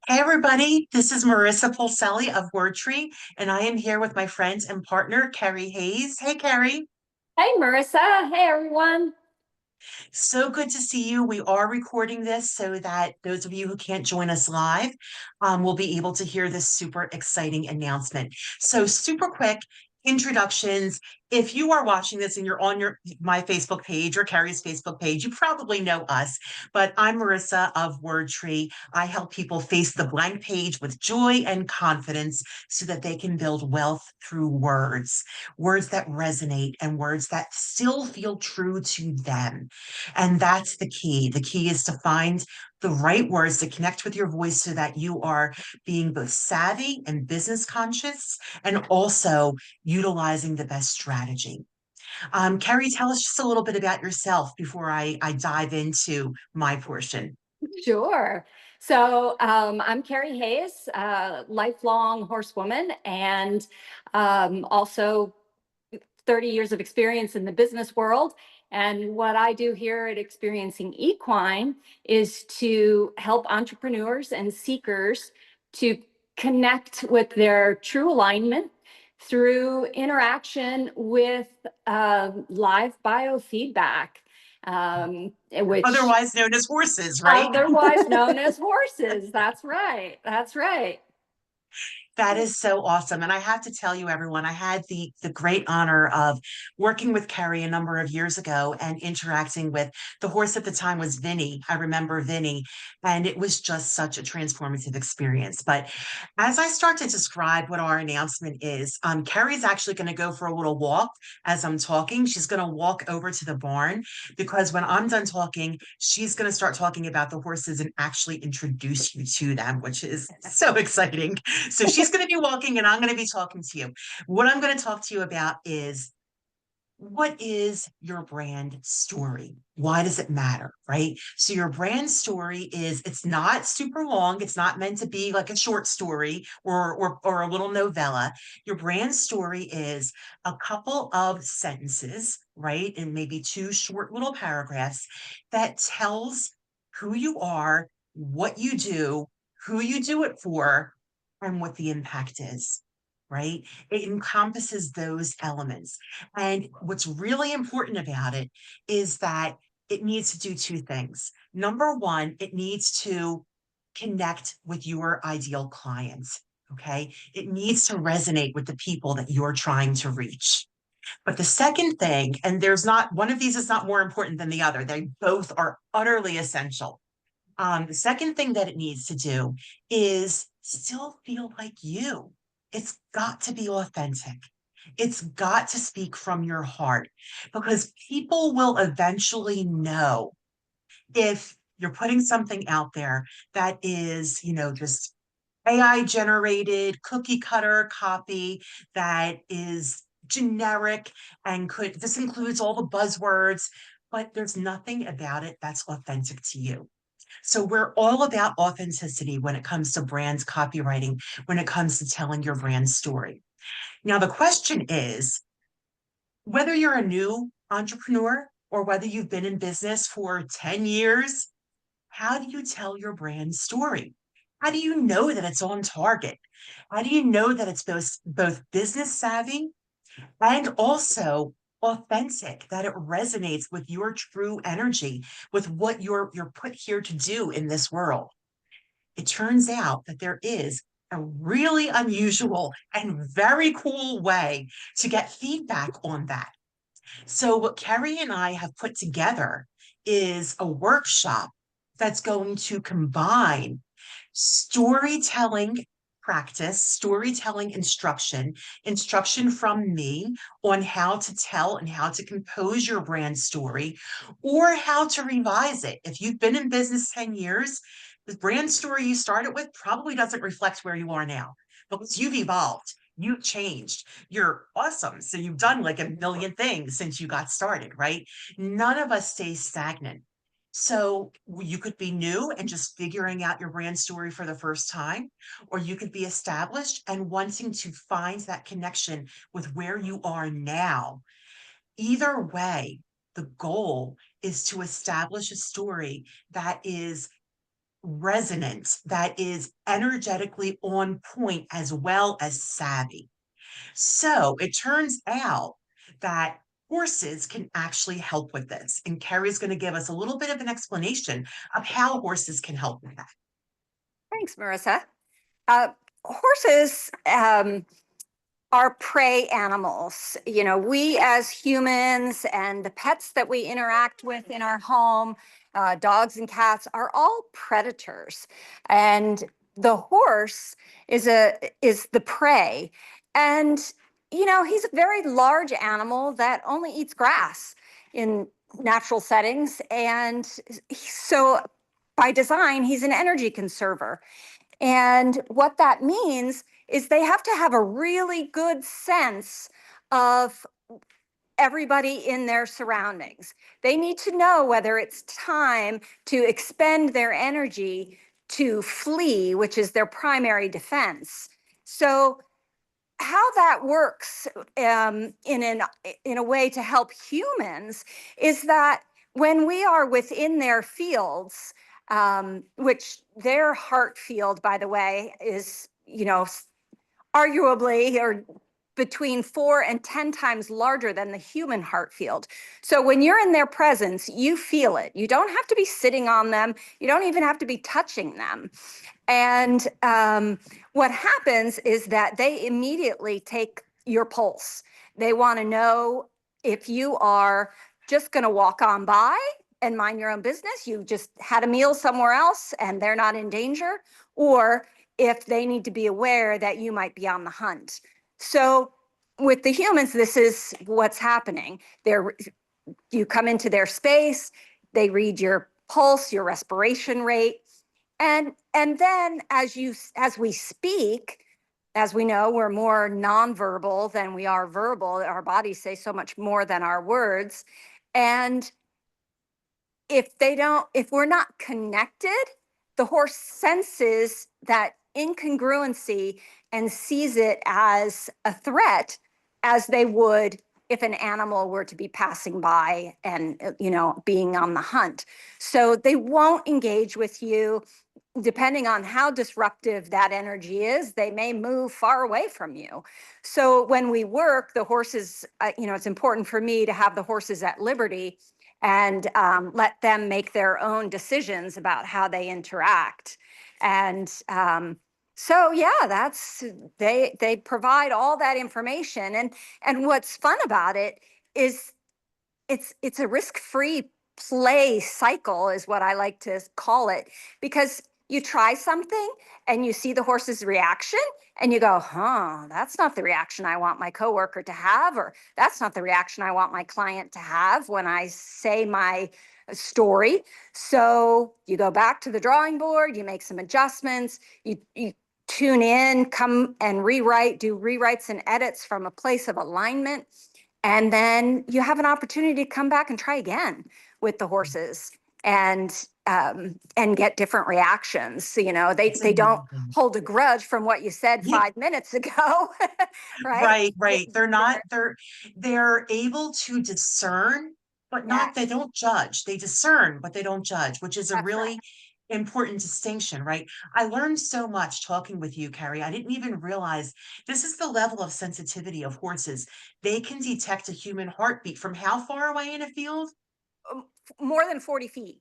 Hey everybody, this is Marissa Pulselli of WordTree, and I am here with my friend and partner, Kerry Hayes. Hey Kerry, Hey, Marissa. Hey, everyone. so good to see you. We are recording this so that those of you who can't join us live will be able to hear this super exciting announcement. So super quick introductions. If you are watching this and you're on my Facebook page or Carrie's Facebook page, you probably know us, but I'm Marissa of WordTree. I help people face the blank page with joy and confidence so that they can build wealth through words, words that resonate and words that still feel true to them. And that's the key. The key is to find the right words to connect with your voice so that you are being both savvy and business conscious and also utilizing the best strategy. Kerry, tell us just a little bit about yourself before I dive into my portion. Sure. I'm Kerry Hayes, lifelong horsewoman, and also 30 years of experience in the business world. And what I do here at Experiencing Equine is to help entrepreneurs and seekers to connect with their true alignment through interaction with live biofeedback, which Otherwise known as horses, right? otherwise known as horses. That's right. That's right. That is so awesome. And I have to tell you, everyone, I had the great honor of working with Kerry a number of years ago and interacting with the horse at the time was Vinny. I remember Vinny, and it was just such a transformative experience. But as I start to describe what our announcement is, Kerry's actually going to go for a little walk as I'm talking. She's going to walk over to the barn because when I'm done talking, she's going to start talking about the horses and actually introduce you to them, which is so exciting. So she's going to be walking and I'm going to be talking to you. What I'm going to talk to you about is what is your brand story? Why does it matter? Right. So your brand story is it's not super long. It's not meant to be like a short story or a little novella. Your brand story is a couple of sentences, right? And maybe two short little paragraphs that tells who you are, what you do, who you do it for, and what the impact is. Right. It encompasses those elements. And what's really important about it is that it needs to do two things. Number one, it needs to connect with your ideal clients. Okay. It needs to resonate with the people that you're trying to reach. But the second thing, and there's not one of these is not more important than the other, they both are utterly essential. The second thing that it needs to do is still feel like you. It's got to be authentic. It's got to speak from your heart because people will eventually know if you're putting something out there that is, just AI generated cookie cutter copy that is generic and this includes all the buzzwords, but there's nothing about it that's authentic to you. So we're all about authenticity when it comes to brand copywriting, when it comes to telling your brand story. Now, the question is whether you're a new entrepreneur or whether you've been in business for 10 years, how do you tell your brand story? How do you know that it's on target? How do you know that it's both business savvy and also authentic, that it resonates with your true energy, with what you're put here to do in this world? It turns out that there is a really unusual and very cool way to get feedback on that. So, what Kerry and I have put together is a workshop that's going to combine storytelling practice, storytelling instruction, instruction from me on how to tell and how to compose your brand story or how to revise it. If you've been in business 10 years, the brand story you started with probably doesn't reflect where you are now because you've evolved. You've changed. You're awesome. So you've done like a million things since you got started, right? None of us stay stagnant. So you could be new and just figuring out your brand story for the first time, or you could be established and wanting to find that connection with where you are now. Either way, the goal is to establish a story that is resonant, that is energetically on point as well as savvy. So it turns out that horses can actually help with this. And Kerry's going to give us a little bit of an explanation of how horses can help with that. Thanks, Marissa. Horses are prey animals. You know, we as humans and the pets that we interact with in our home, dogs and cats, are all predators. And the horse is the prey. And you know, he's a very large animal that only eats grass in natural settings. And so by design, he's an energy conserver. And what that means is they have to have a really good sense of everybody in their surroundings. They need to know whether it's time to expend their energy to flee, which is their primary defense. So how that works in a way to help humans is that when we are within their fields, which their heart field, by the way, is, you know, arguably or between 4 and 10 times larger than the human heart field. So when you're in their presence, you feel it. You don't have to be sitting on them. You don't even have to be touching them. And what happens is that they immediately take your pulse. They want to know if you are just going to walk on by and mind your own business, you just had a meal somewhere else and they're not in danger, or if they need to be aware that you might be on the hunt. So with the humans, this is what's happening. You come into their space, they read your pulse, your respiration rate, and then as we speak, as we know, we're more nonverbal than we are verbal. Our bodies say so much more than our words. And if we're not connected, the horse senses that incongruency and sees it as a threat, as they would if an animal were to be passing by and, you know, being on the hunt. So they won't engage with you. Depending on how disruptive that energy is, they may move far away from you. So when we work, the horses, you know, it's important for me to have the horses at liberty and let them make their own decisions about how they interact. And so, yeah, they provide all that information. And what's fun about it is it's a risk-free play cycle is what I like to call it, because you try something and you see the horse's reaction and you go, huh, that's not the reaction I want my coworker to have, or that's not the reaction I want my client to have when I say my story. So you go back to the drawing board, you make some adjustments, you tune in, come and rewrite, do rewrites and edits from a place of alignment. And then you have an opportunity to come back and try again with the horses and get different reactions. So, you know, It's they don't amazing. hold a grudge from what you said Yeah, 5 minutes ago, right? right, right. They're not, they're able to discern, but not, they Yes, don't judge. They discern, but they don't judge, which is a that's right. really important distinction, right? I learned so much talking with you, Kerry. I didn't even realize this is the level of sensitivity of horses. They can detect a human heartbeat from how far away in a field? More than 40 feet.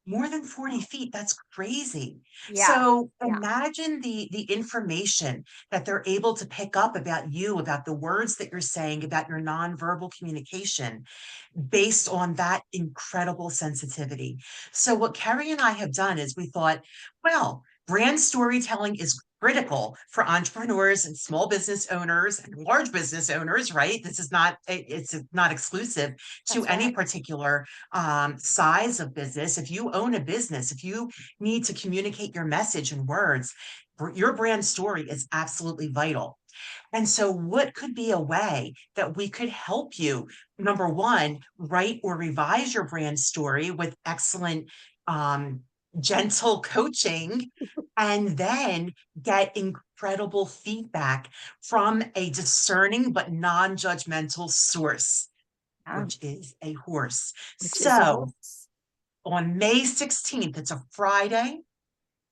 More than 40 feet. That's crazy. Yeah, So yeah. imagine the information that they're able to pick up about you, about the words that you're saying, about your nonverbal communication based on that incredible sensitivity. So what Kerry and I have done is we thought, well, brand storytelling is critical for entrepreneurs and small business owners and large business owners, right? This is not, it's not exclusive to That's any right. particular size of business. If you own a business, if you need to communicate your message in words, your brand story is absolutely vital. And so, what could be a way that we could help you? Number one, write or revise your brand story with excellent, um, gentle coaching, and then get incredible feedback from a discerning but non judgmental source, Yeah, which is a horse. which is a So, horse. on May 16th, it's a Friday.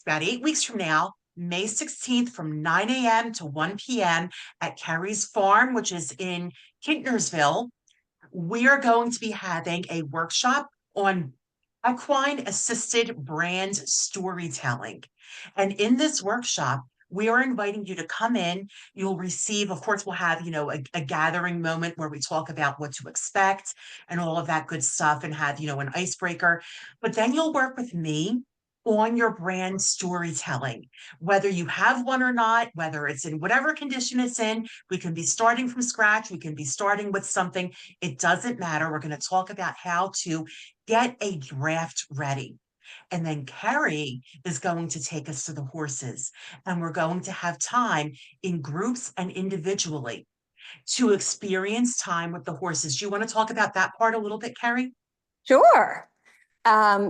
about 8 weeks from now, May 16th from 9 a.m. to 1 p.m. at Kerry's Farm, which is in Kintnersville. We are going to be having a workshop on equine assisted brand storytelling. And in this workshop, we are inviting you to come in. You'll receive, of course, we'll have, a gathering moment where we talk about what to expect and all of that good stuff and have, an icebreaker. But then you'll work with me on your brand storytelling, whether you have one or not, whether it's in whatever condition it's in. We can be starting from scratch. We can be starting with something. It doesn't matter. We're going to talk about how to get a draft ready. And then Kerry is going to take us to the horses, and we're going to have time in groups and individually to experience time with the horses. Do you want to talk about that part a little bit, Kerry? Sure.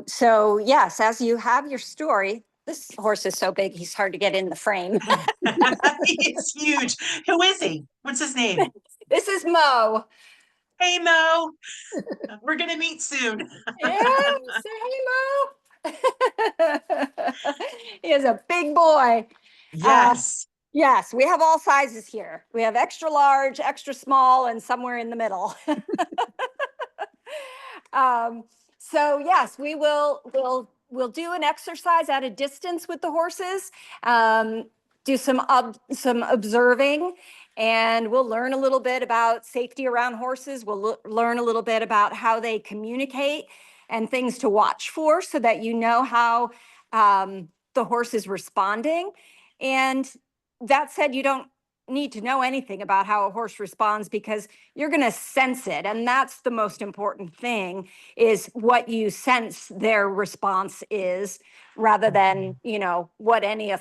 So yes, as you have your story, this horse is so big, he's hard to get in the frame. It's huge. Who is he? What's his name? This is Mo. Hey, Mo. We're going to meet soon. Yeah, say hey, Mo. He is a big boy. Uh, Yes. yes, we have all sizes here. We have extra large, extra small, and somewhere in the middle. Um, so yes, we'll do an exercise at a distance with the horses, do some observing, and we'll learn a little bit about safety around horses. We'll learn a little bit about how they communicate and things to watch for so that you know how the horse is responding. And that said, you don't need to know anything about how a horse responds because you're going to sense it, and that's the most important thing, is what you sense their response is, rather than what any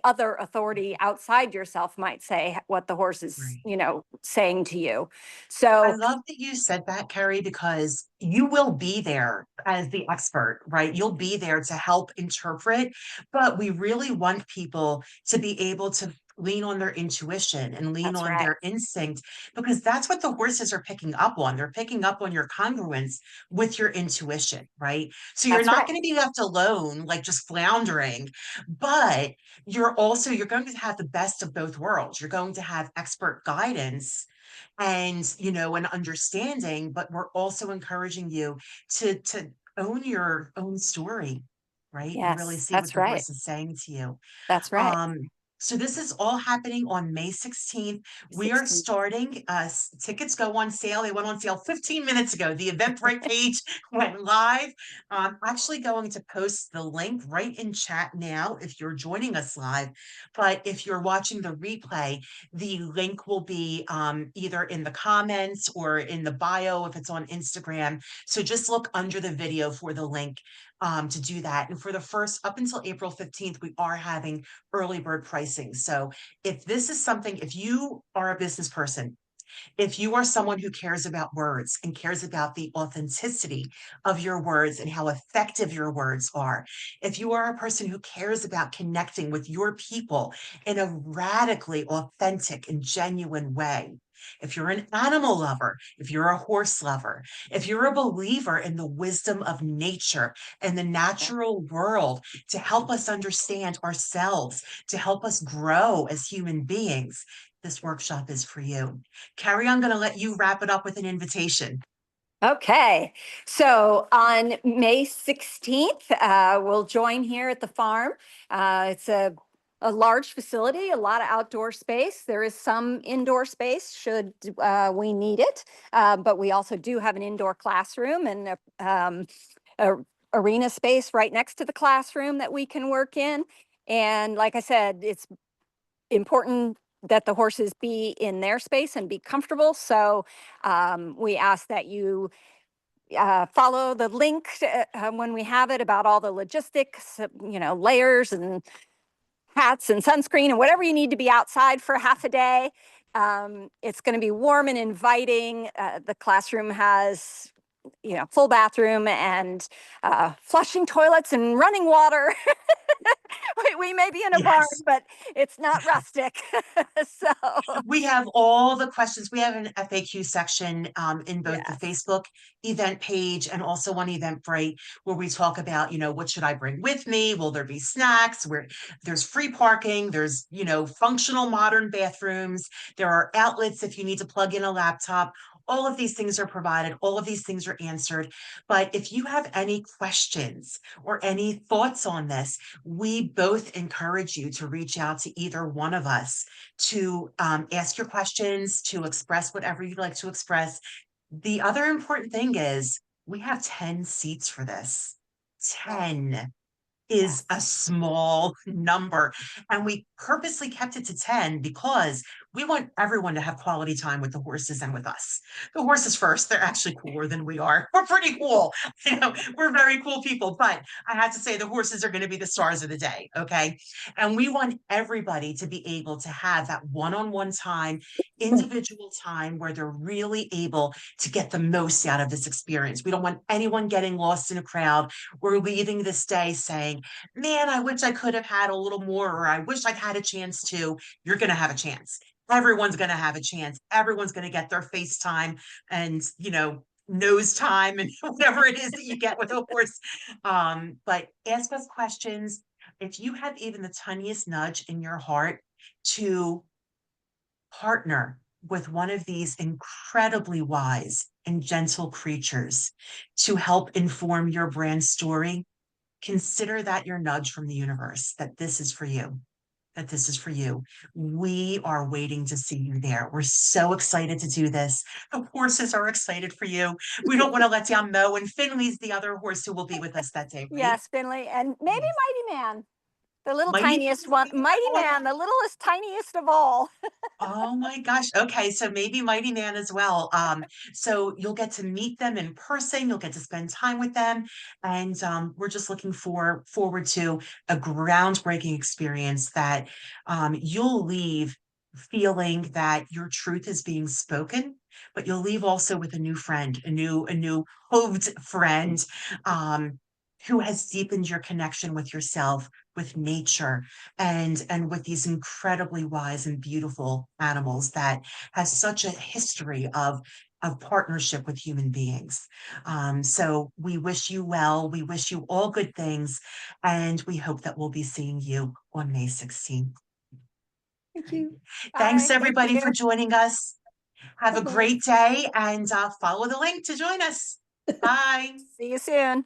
other authority outside yourself might say what the horse is Right. saying to you. I So love that you said that, Carrie, because you will be there as the expert, right? You'll be there to help interpret, but we really want people to be able to lean on their intuition and lean that's on right. their instinct, because that's what the horses are picking up on. They're picking up on your congruence with your intuition, right? So you're That's not right. going to be left alone, like just floundering, but you're going to have the best of both worlds. You're going to have expert guidance and an understanding, but we're also encouraging you to own your own story, right, and really Yes, see what that's the right. horse is saying to you. That's right. um so this is all happening on May 16th. We are 16. starting, tickets go on sale. They went on sale 15 minutes ago. The Eventbrite page went live. I'm actually going to post the link right in chat now if you're joining us live. But if you're watching the replay, the link will be either in the comments or in the bio if it's on Instagram. So just look under the video for the link to do that. And for the first, up until April 15th, we are having early bird pricing. So if this is something, if you are a business person, if you are someone who cares about words and cares about the authenticity of your words and how effective your words are, if you are a person who cares about connecting with your people in a radically authentic and genuine way, if you're an animal lover, if you're a horse lover, if you're a believer in the wisdom of nature and the natural world to help us understand ourselves, to help us grow as human beings, this workshop is for you. Carrie, I'm going to let you wrap it up with an invitation. Okay, so on May 16th, we'll join here at the farm. It's a large facility, a lot of outdoor space. There is some indoor space should we need it, but we also do have an indoor classroom and a arena space right next to the classroom that we can work in. And like I said, it's important that the horses be in their space and be comfortable. So we ask that you follow the link when we have it about all the logistics, layers and hats and sunscreen and whatever you need to be outside for half a day. It's going to be warm and inviting. The classroom has full bathroom and flushing toilets and running water, We may be in a barn, Yes. but it's not rustic. So, We have all the questions. We have an FAQ section in both the yes. Facebook event page and also on Eventbrite where we talk about, what should I bring with me? Will there be snacks? Where there's free parking, there's, functional modern bathrooms, there are outlets if you need to plug in a laptop. All of these things are provided, all of these things are answered. But if you have any questions or any thoughts on this, we both encourage you to reach out to either one of us to ask your questions, to express whatever you'd like to express. The other important thing is we have 10 seats for this. Oh, 10 is a yes. small number. And we purposely kept it to 10 because we want everyone to have quality time with the horses and with us. The horses first, they're actually cooler than we are. We're pretty cool. We're very cool people, but I have to say the horses are going to be the stars of the day. Okay. And we want everybody to be able to have that one-on-one time, individual time where they're really able to get the most out of this experience. We don't want anyone getting lost in a crowd. We're leaving this day saying, man, I wish I could have had a little more, or I wish I'd had a chance to. You're going to have a chance. Everyone's going to have a chance. Everyone's going to get their FaceTime and, nose time and whatever it is that you get with a horse. But ask us questions. If you have even the tiniest nudge in your heart to partner with one of these incredibly wise and gentle creatures to help inform your brand story, consider that your nudge from the universe, that this is for you, that this is for you. We are waiting to see you there. We're so excited to do this. The horses are excited for you. We don't want to let down Mo, and Finley's the other horse who will be with us that day, right? Yes, Finley, and maybe Yes. Mighty Man, the little Mighty. tiniest one. Mighty Man, the littlest, tiniest of all. Oh my gosh. Okay, so maybe Mighty Man as well. So you'll get to meet them in person, you'll get to spend time with them, and we're just looking forward to a groundbreaking experience that you'll leave feeling that your truth is being spoken, but you'll leave also with a new friend, a new hooved friend, um, who has deepened your connection with yourself, with nature, and with these incredibly wise and beautiful animals that has such a history of partnership with human beings. So we wish you well. We wish you all good things, and we hope that we'll be seeing you on May 16th. Thank you. Thanks Bye. Thank everybody for you. joining us. Have a Bye-bye. great day and follow the link to join us. Bye. See you soon.